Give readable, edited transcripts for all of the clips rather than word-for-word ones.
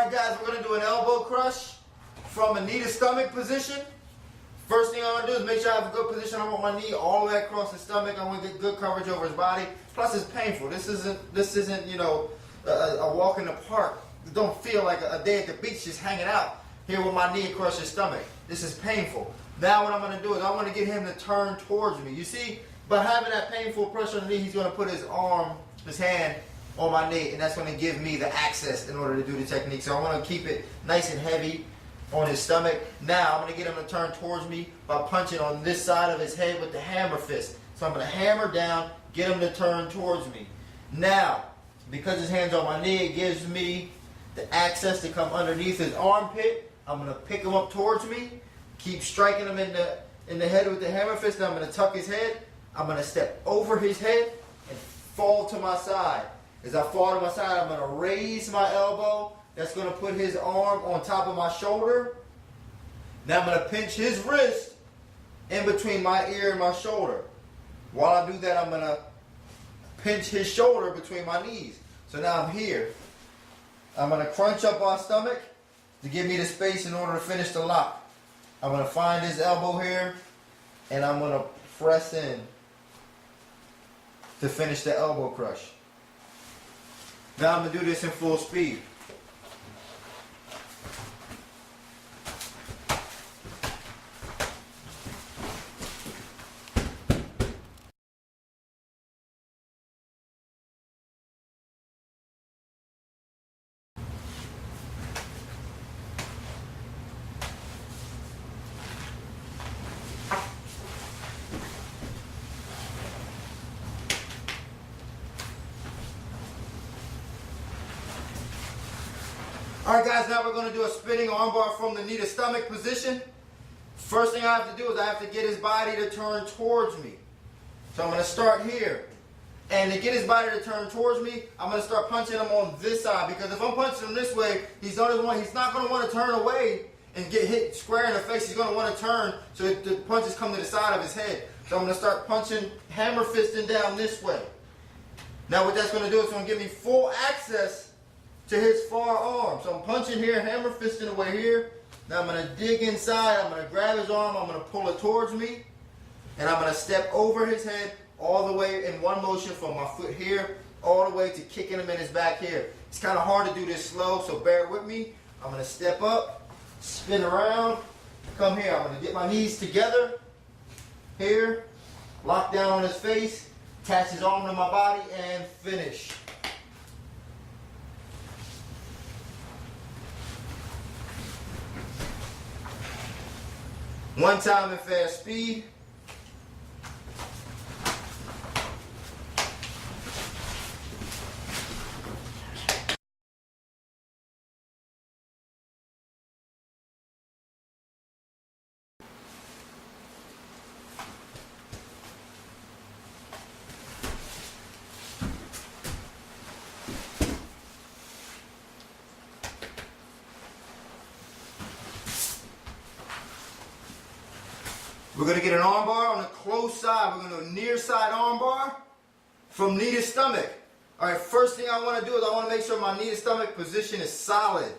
Alright guys, we're going to do an elbow crush from a knee to stomach position. First thing I'm going to do is make sure I have a good position. I want my knee all the way across the stomach. I want to get good coverage over his body. Plus it's painful. This isn't you know, a walk in the park. It don't feel like a day at the beach just hanging out here with my knee across his stomach. This is painful. Now what I'm going to do is I want to get him to turn towards me. You see, by having that painful pressure on the knee, he's going to put his hand on my knee, and that's going to give me the access in order to do the technique. So I want to keep it nice and heavy on his stomach. Now I'm going to get him to turn towards me by punching on this side of his head with the hammer fist. So I'm going to hammer down, get him to turn towards me. Now, because his hand's on my knee, it gives me the access to come underneath his armpit. I'm going to pick him up towards me, keep striking him in the head with the hammer fist. Then I'm going to tuck his head. I'm going to step over his head and fall to my side. As I fall to my side, I'm going to raise my elbow. That's going to put his arm on top of my shoulder. Now I'm going to pinch his wrist in between my ear and my shoulder. While I do that, I'm going to pinch his shoulder between my knees. So now I'm here. I'm going to crunch up our stomach to give me the space in order to finish the lock. I'm going to find his elbow here, and I'm going to press in to finish the elbow crush. Now I'm going to do this in full speed. Alright guys, now we're going to do a spinning armbar from the knee to stomach position. First thing I have to do is I have to get his body to turn towards me. So I'm going to start here. And to get his body to turn towards me, I'm going to start punching him on this side. Because if I'm punching him this way, he's not going to want to turn away and get hit square in the face. He's going to want to turn so that the punches come to the side of his head. So I'm going to start punching, hammer fisting down this way. Now what that's going to do is it's going to give me full access to his far arm. So I'm punching here, hammer fisting away here. Now I'm going to dig inside, I'm going to grab his arm, I'm going to pull it towards me, and I'm going to step over his head all the way in one motion from my foot here, all the way to kicking him in his back here. It's kind of hard to do this slow, so bear with me. I'm going to step up, spin around, come here. I'm going to get my knees together, here, lock down on his face, attach his arm to my body, and finish. One time in fast speed. We're going to get an armbar on the close side. We're going to do a near side armbar from knee to stomach. Alright, first thing I want to do is I want to make sure my knee to stomach position is solid.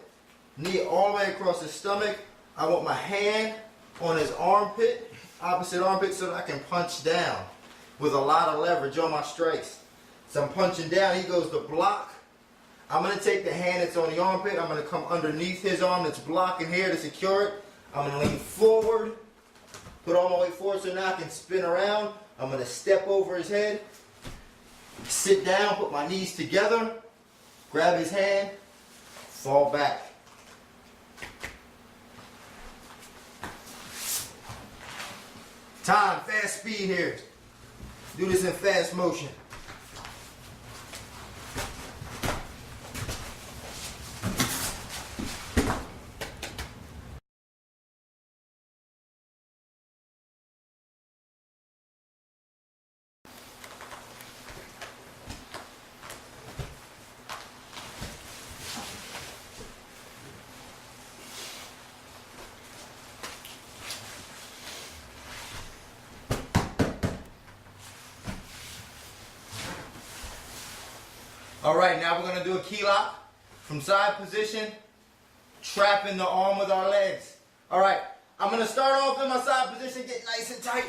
Knee all the way across the stomach. I want my hand on his armpit, opposite armpit, so that I can punch down with a lot of leverage on my strikes. So I'm punching down, he goes to block. I'm going to take the hand that's on the armpit, I'm going to come underneath his arm that's blocking here to secure it. I'm going to lean forward. Put all my weight forward so now I can spin around. I'm going to step over his head, sit down, put my knees together, grab his hand, fall back. Time, fast speed here. Do this in fast motion. Alright, now we're going to do a key lock from side position trapping the arm with our legs. All right, I'm gonna start off in my side position, get nice and tight,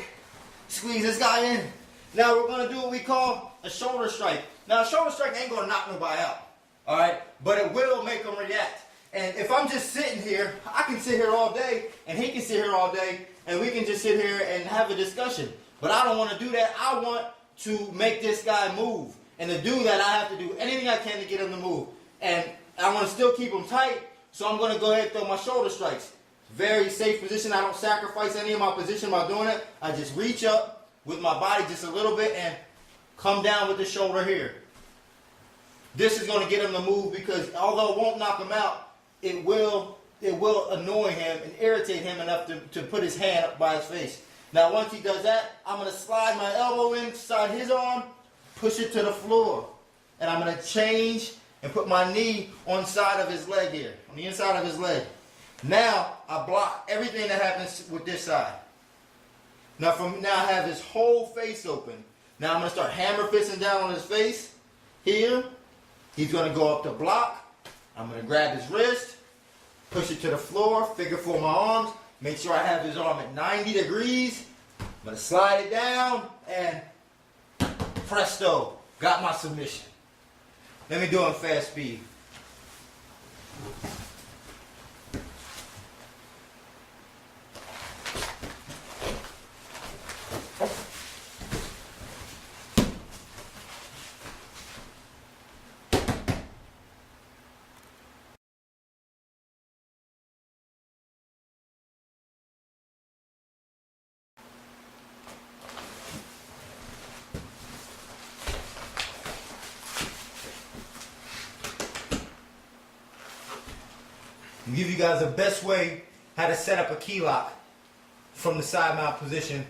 squeeze this guy in. Now we're gonna do what we call a shoulder strike. Now a shoulder strike ain't gonna knock nobody out, all right? But it will make them react. And if I'm just sitting here, I can sit here all day, and he can sit here all day, and we can just sit here and have a discussion. But I don't want to do that. I want to make this guy move. And to do that, I have to do anything I can to get him to move. And I want to still keep him tight, so I'm going to go ahead and throw my shoulder strikes. Very safe position. I don't sacrifice any of my position by doing it. I just reach up with my body just a little bit and come down with the shoulder here. This is going to get him to move because although it won't knock him out, it will annoy him and irritate him enough to put his hand up by his face. Now once he does that, I'm going to slide my elbow inside his arm, push it to the floor. And I'm going to change and put my knee on the side of his leg here, on the inside of his leg. Now I block everything that happens with this side. Now I have his whole face open. Now I'm going to start hammer fisting down on his face here. He's going to go up to block. I'm going to grab his wrist, push it to the floor, figure four my arms, make sure I have his arm at 90 degrees. I'm going to slide it down, and presto, got my submission. Let me do it in fast speed. I'll give you guys the best way how to set up a key lock from the side mount position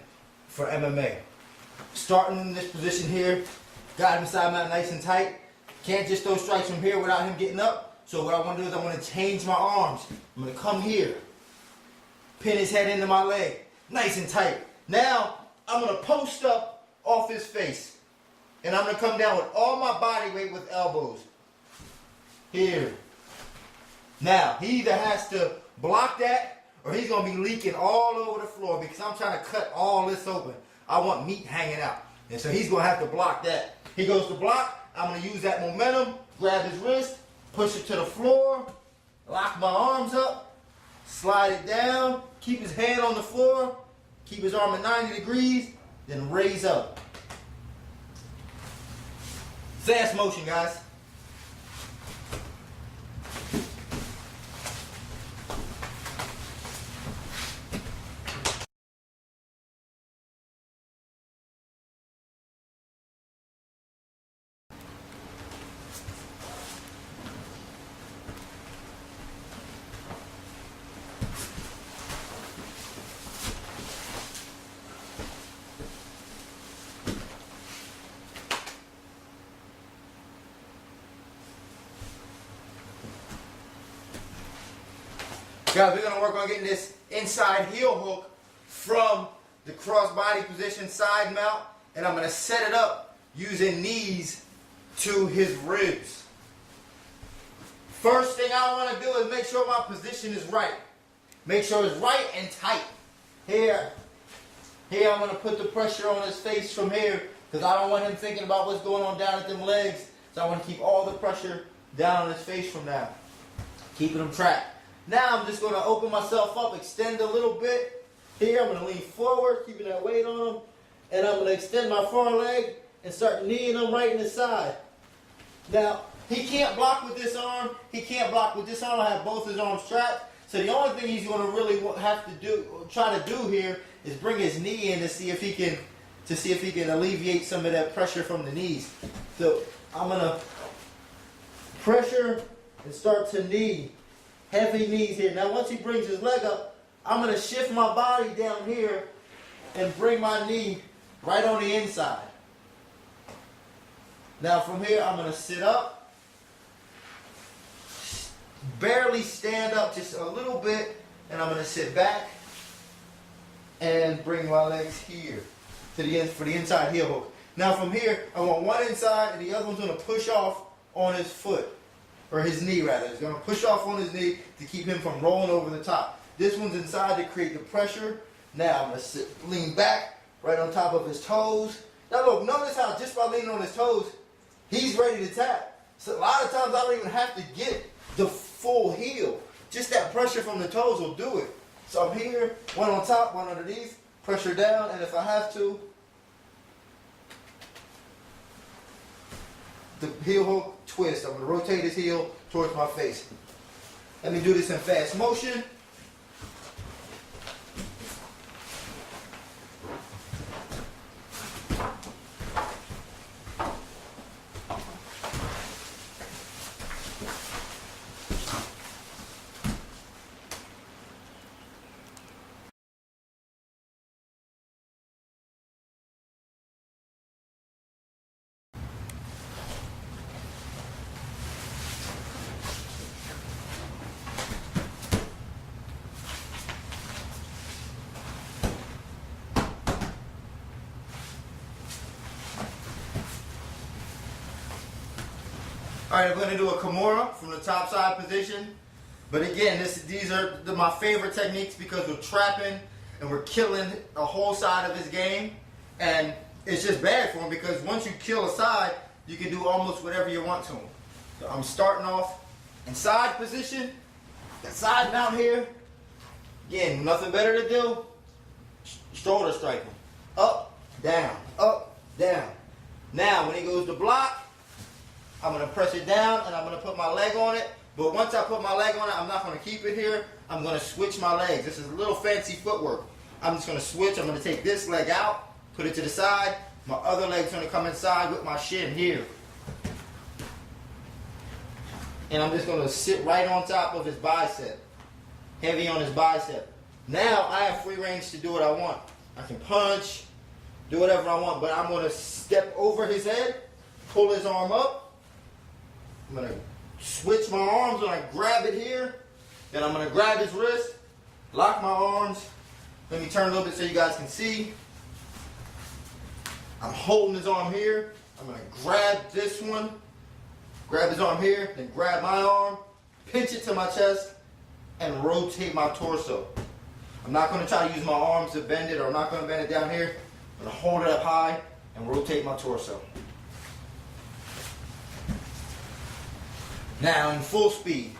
for MMA. Starting in this position here, got him side mount nice and tight. Can't just throw strikes from here without him getting up. So what I want to do is I want to change my arms. I'm going to come here, pin his head into my leg, nice and tight. Now I'm going to post up off his face. And I'm going to come down with all my body weight with elbows. Here. Now, he either has to block that or he's going to be leaking all over the floor because I'm trying to cut all this open. I want meat hanging out. And so he's going to have to block that. He goes to block. I'm going to use that momentum, grab his wrist, push it to the floor, lock my arms up, slide it down, keep his hand on the floor, keep his arm at 90 degrees, then raise up. Fast motion, guys. Guys, we're going to work on getting this inside heel hook from the cross body position side mount, and I'm going to set it up using knees to his ribs. First thing I want to do is make sure my position is right. Make sure it's right and tight. Here I'm going to put the pressure on his face from here because I don't want him thinking about what's going on down at them legs. So I want to keep all the pressure down on his face from now. Keeping him trapped. Now I'm just going to open myself up, extend a little bit. Here I'm going to lean forward, keeping that weight on him. And I'm going to extend my far leg and start kneeing him right in the side. Now, he can't block with this arm. He can't block with this arm. I have both his arms trapped. So the only thing he's going to really have to try to do here is bring his knee in to see if he can alleviate some of that pressure from the knees. So I'm going to pressure and start to knee. Heavy knees here. Now once he brings his leg up, I'm going to shift my body down here and bring my knee right on the inside. Now from here I'm going to sit up, barely stand up just a little bit, and I'm going to sit back and bring my legs here to the end for the inside heel hook. Now from here I want one inside and the other one's going to push off on his foot. or his knee rather. It's gonna push off on his knee to keep him from rolling over the top. This one's inside to create the pressure. Now I'm gonna lean back right on top of his toes. Now look, notice how just by leaning on his toes, he's ready to tap. So a lot of times I don't even have to get the full heel. Just that pressure from the toes will do it. So I'm here, one on top, one underneath, pressure down, and if I have to, the heel hook twist. I'm going to rotate his heel towards my face. Let me do this in fast motion. All right, I'm going to do a Kimura from the top side position. But again, these are my favorite techniques because we're trapping and we're killing a whole side of his game. And it's just bad for him because once you kill a side, you can do almost whatever you want to him. So I'm starting off in side position. Got side mount here. Again, nothing better to do. Shoulder striking. Up, down, up, down. Now, when he goes to block, I'm going to press it down and I'm going to put my leg on it. But once I put my leg on it, I'm not going to keep it here. I'm going to switch my legs. This is a little fancy footwork. I'm just going to switch. I'm going to take this leg out, put it to the side. My other leg's going to come inside with my shin here. And I'm just going to sit right on top of his bicep. Heavy on his bicep. Now I have free range to do what I want. I can punch, do whatever I want, but I'm going to step over his head, pull his arm up. I'm going to switch my arms and I grab it here. Then I'm going to grab his wrist, lock my arms. Let me turn a little bit so you guys can see. I'm holding his arm here. I'm going to grab this one, grab his arm here, then grab my arm, pinch it to my chest, and rotate my torso. I'm not going to try to use my arms to bend it, or I'm not going to bend it down here. I'm going to hold it up high and rotate my torso. Now in full speed.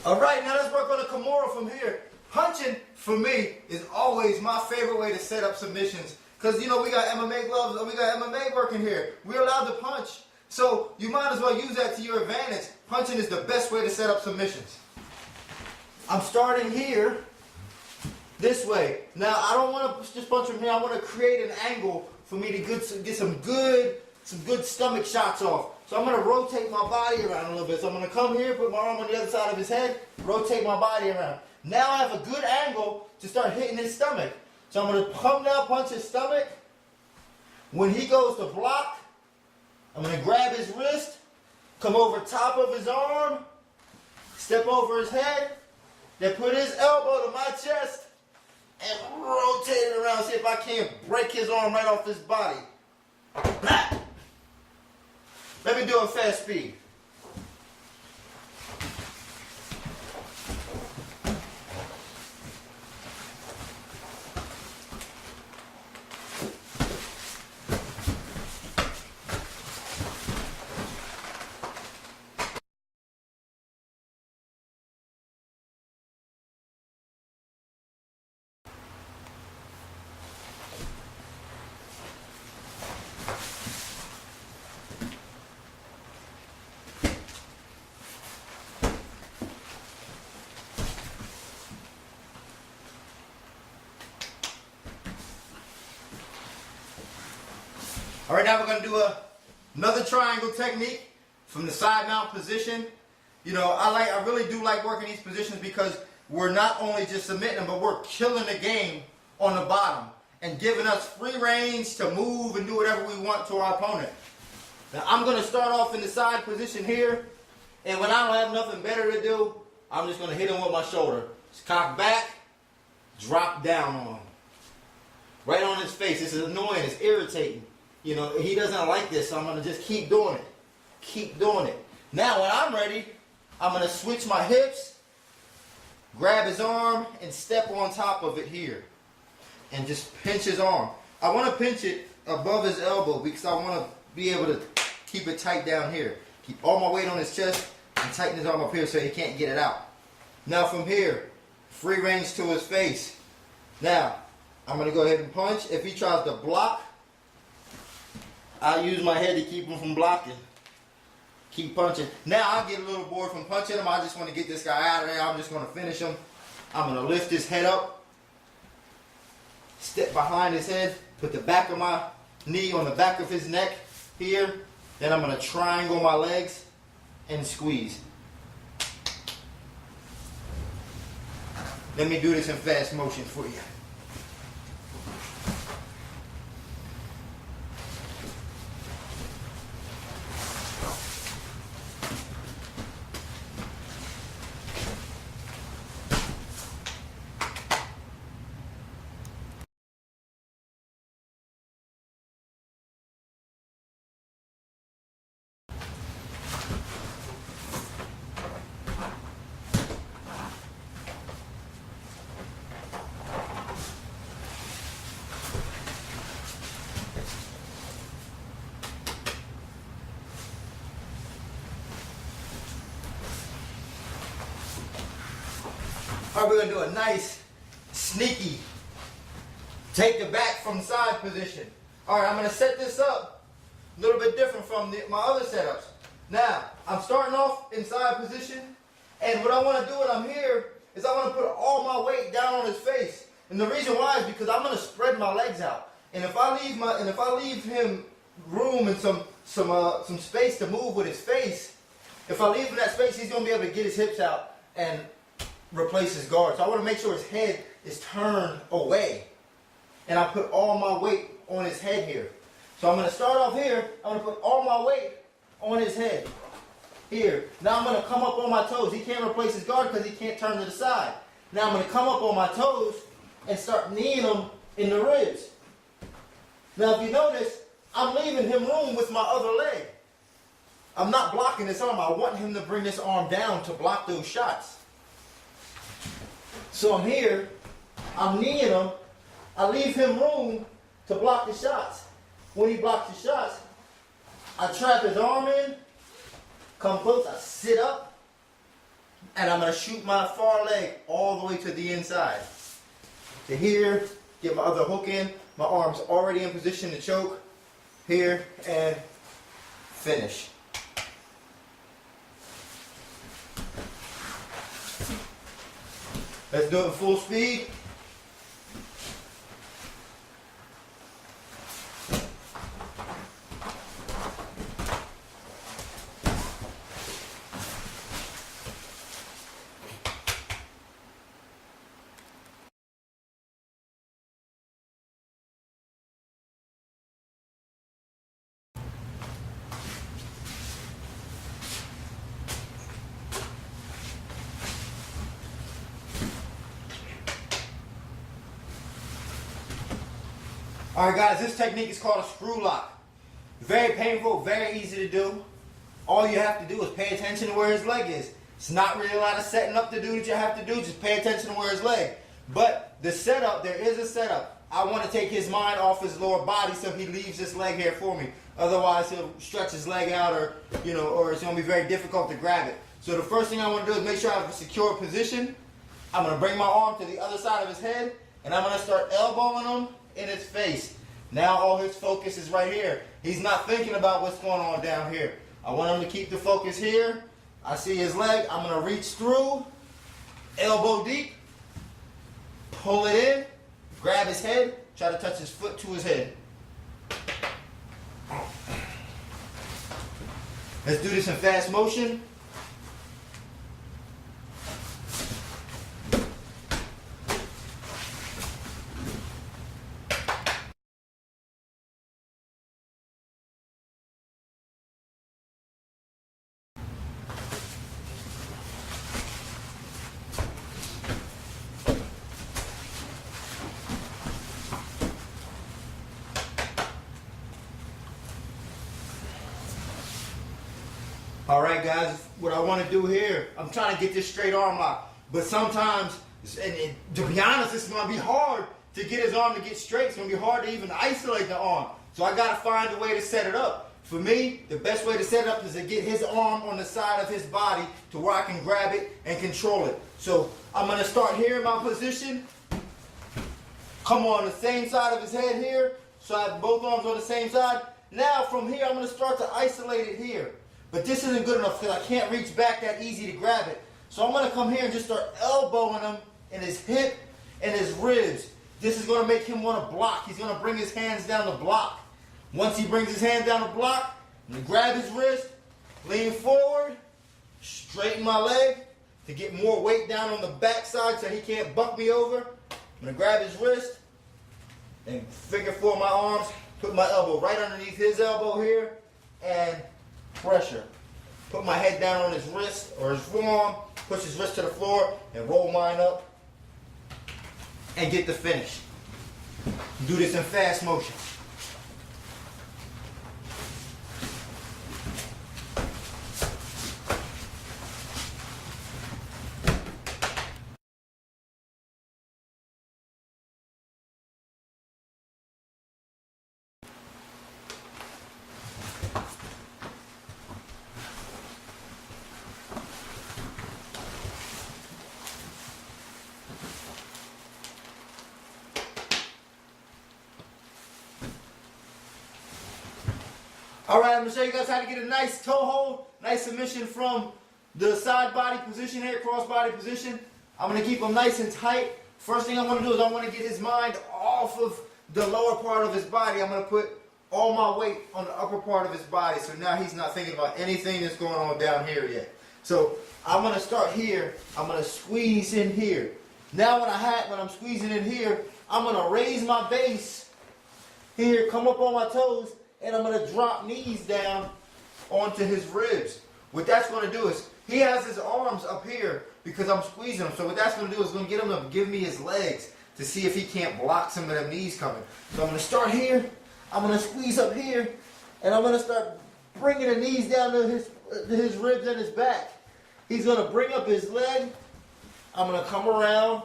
All right, now let's work on a Kimura from here. Punching, for me, is always my favorite way to set up submissions. Because, you know, we got MMA gloves, we got MMA working here. We're allowed to punch. So you might as well use that to your advantage. Punching is the best way to set up submissions. I'm starting here, this way. Now, I don't want to just punch from here. I want to create an angle for me to get some good stomach shots off. So I'm going to rotate my body around a little bit. So I'm going to come here, put my arm on the other side of his head, rotate my body around. Now I have a good angle to start hitting his stomach. So I'm going to come down, punch his stomach. When he goes to block, I'm going to grab his wrist, come over top of his arm, step over his head, then put his elbow to my chest, and rotate it around. See if I can't break his arm right off his body. Let me do a fast speed. All right, now we're gonna do another triangle technique from the side mount position. You know, I really do like working these positions because we're not only just submitting them, but we're killing the game on the bottom and giving us free range to move and do whatever we want to our opponent. Now I'm gonna start off in the side position here, and when I don't have nothing better to do, I'm just gonna hit him with my shoulder. Just cock back, drop down on him. Right on his face. This is annoying, it's irritating. You know, he doesn't like this, so I'm gonna just keep doing it. Keep doing it. Now when I'm ready, I'm gonna switch my hips, grab his arm, and step on top of it here. And just pinch his arm. I wanna pinch it above his elbow because I wanna be able to keep it tight down here. Keep all my weight on his chest and tighten his arm up here so he can't get it out. Now from here, free range to his face. Now, I'm gonna go ahead and punch. If he tries to block, I'll use my head to keep him from blocking. Keep punching. Now I get a little bored from punching him. I just want to get this guy out of there. I'm just going to finish him. I'm going to lift his head up. Step behind his head. Put the back of my knee on the back of his neck here. Then I'm going to triangle my legs and squeeze. Let me do this in fast motion for you. All right, we're gonna do a nice, sneaky, take the back from side position. All right, I'm gonna set this up a little bit different from my other setups. Now, I'm starting off in side position, and what I wanna do when I'm here is I wanna put all my weight down on his face. And the reason why is because I'm gonna spread my legs out. And if I leave him room and some space to move with his face, if I leave him that space, he's gonna be able to get his hips out and replace his guard. So I want to make sure his head is turned away. And I put all my weight on his head here. So I'm going to start off here. I'm going to put all my weight on his head. Here. Now I'm going to come up on my toes. He can't replace his guard because he can't turn to the side. Now I'm going to come up on my toes and start kneeing him in the ribs. Now if you notice, I'm leaving him room with my other leg. I'm not blocking this arm. I want him to bring this arm down to block those shots. So I'm here, I'm kneeing him, I leave him room to block the shots. When he blocks the shots, I trap his arm in, come close, I sit up, and I'm going to shoot my far leg all the way to the inside. To here, get my other hook in, my arm's already in position to choke, here, and finish. Let's do it at full speed. Alright guys, this technique is called a screw lock. Very painful, very easy to do. All you have to do is pay attention to where his leg is. It's not really a lot of setting up to do that you have to do, just pay attention to where his leg. But the setup, there is a setup. I want to take his mind off his lower body so he leaves this leg here for me. Otherwise he'll stretch his leg out or it's going to be very difficult to grab it. So the first thing I want to do is make sure I have a secure position. I'm going to bring my arm to the other side of his head and I'm going to start elbowing him in his face. Now all his focus is right here. He's not thinking about what's going on down here. I want him to keep the focus here. I see his leg. I'm going to reach through, elbow deep, pull it in, grab his head, try to touch his foot to his head. Let's do this in fast motion. Alright guys, what I want to do here, I'm trying to get this straight arm lock. But sometimes, and to be honest, it's going to be hard to get his arm to get straight. It's going to be hard to even isolate the arm. So I got to find a way to set it up. For me, the best way to set it up is to get his arm on the side of his body to where I can grab it and control it. So I'm going to start here in my position. Come on the same side of his head here. So I have both arms on the same side. Now from here, I'm going to start to isolate it here. But this isn't good enough because I can't reach back that easy to grab it. So I'm going to come here and just start elbowing him in his hip and his ribs. This is going to make him want to block. He's going to bring his hands down to block. Once he brings his hand down to block, I'm going to grab his wrist, lean forward, straighten my leg to get more weight down on the backside so he can't buck me over. I'm going to grab his wrist and figure four my arms, put my elbow right underneath his elbow here, and pressure. Put my head down on his wrist or his forearm, push his wrist to the floor, and roll mine up and get the finish. Do this in fast motion. Alright, I'm going to show you guys how to get a nice toe hold, nice submission from the side body position here, cross body position. I'm going to keep him nice and tight. First thing I want to do is I want to get his mind off of the lower part of his body. I'm going to put all my weight on the upper part of his body, so now he's not thinking about anything that's going on down here yet. So I'm going to start here. I'm going to squeeze in here. Now when I'm squeezing in here, I'm going to raise my base here, come up on my toes, and I'm going to drop knees down onto his ribs. What that's going to do is, he has his arms up here because I'm squeezing him. So what that's going to do is going to get him to give me his legs to see if he can't block some of them knees coming. So I'm going to start here. I'm going to squeeze up here. And I'm going to start bringing the knees down to his ribs and his back. He's going to bring up his leg. I'm going to come around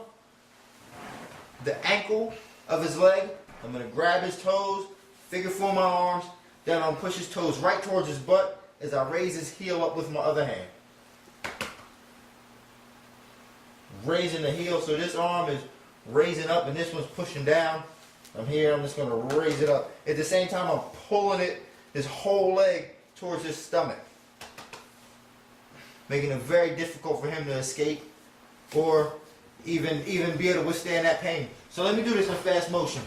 the ankle of his leg. I'm going to grab his toes. Figure four my arms, then I'm going to push his toes right towards his butt as I raise his heel up with my other hand. Raising the heel, so this arm is raising up and this one's pushing down. I'm here, I'm just going to raise it up. At the same time, I'm pulling his whole leg towards his stomach. Making it very difficult for him to escape or even be able to withstand that pain. So let me do this in fast motion.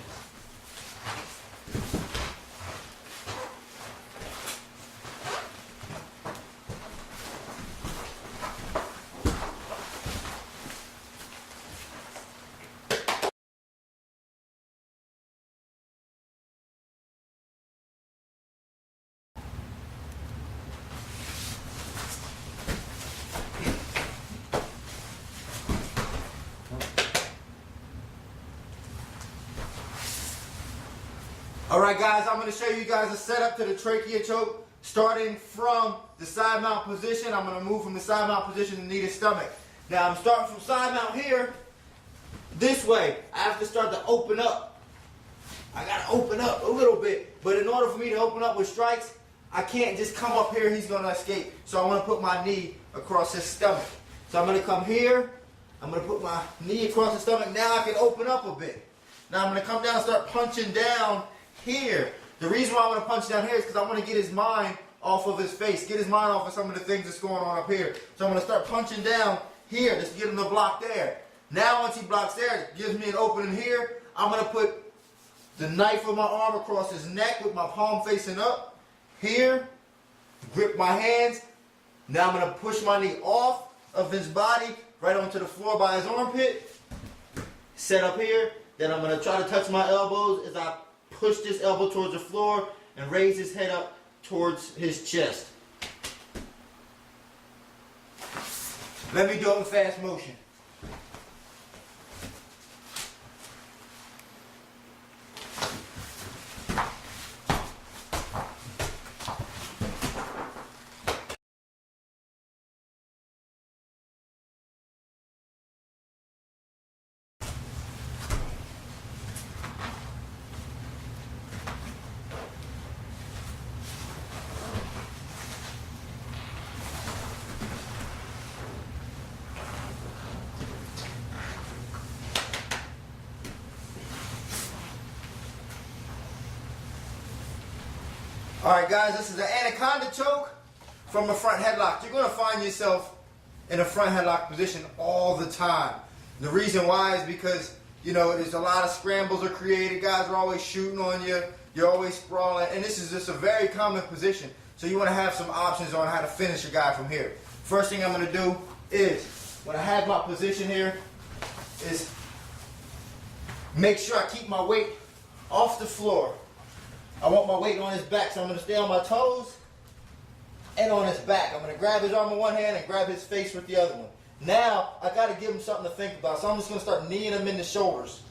Alright guys, I'm going to show you guys a setup to the trachea choke. Starting from the side mount position, I'm going to move from the side mount position to knee to stomach. Now I'm starting from side mount here, this way. I have to start to open up. I got to open up a little bit. But in order for me to open up with strikes, I can't just come up here, he's going to escape. So I'm going to put my knee across his stomach. So I'm going to come here, I'm going to put my knee across his stomach. Now I can open up a bit. Now I'm going to come down and start punching down here. The reason why I want to punch down here is because I want to get his mind off of his face, get his mind off of some of the things that's going on up here. So I'm going to start punching down here, just to get him to block there. Now once he blocks there, it gives me an opening here. I'm going to put the knife of my arm across his neck with my palm facing up here, grip my hands. Now I'm gonna push my knee off of his body, right onto the floor by his armpit. Set up here. Then I'm gonna try to touch my elbows as I push this elbow towards the floor and raise his head up towards his chest. Let me do it in fast motion. Alright guys, this is an anaconda choke from a front headlock. You're going to find yourself in a front headlock position all the time. The reason why is because, you know, there's a lot of scrambles are created. Guys are always shooting on you. You're always sprawling. And this is just a very common position. So you want to have some options on how to finish a guy from here. First thing I'm going to do is, when I have my position here, is make sure I keep my weight off the floor. I want my weight on his back, so I'm going to stay on my toes and on his back. I'm going to grab his arm with one hand and grab his face with the other one. Now, I got to give him something to think about, so I'm just going to start kneeing him in the shoulders.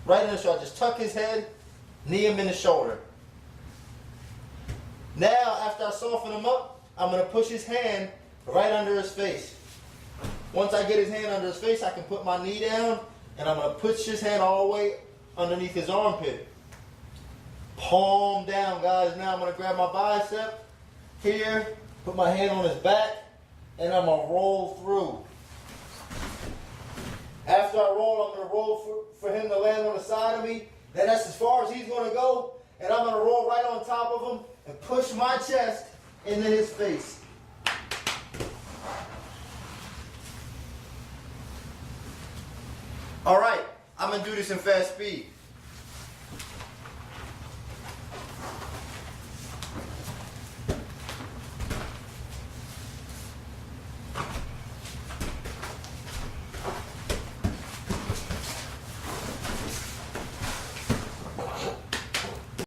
Right in the shoulder. Just tuck his head, knee him in the shoulder. Now, after I soften him up, I'm going to push his hand right under his face. Once I get his hand under his face, I can put my knee down, and I'm going to push his hand all the way underneath his armpit. Palm down, guys. Now I'm going to grab my bicep here, put my hand on his back, and I'm going to roll through. After I roll, I'm going to roll for him to land on the side of me. Then that's as far as he's going to go, and I'm going to roll right on top of him and push my chest into his face. All right, I'm going to do this in fast speed.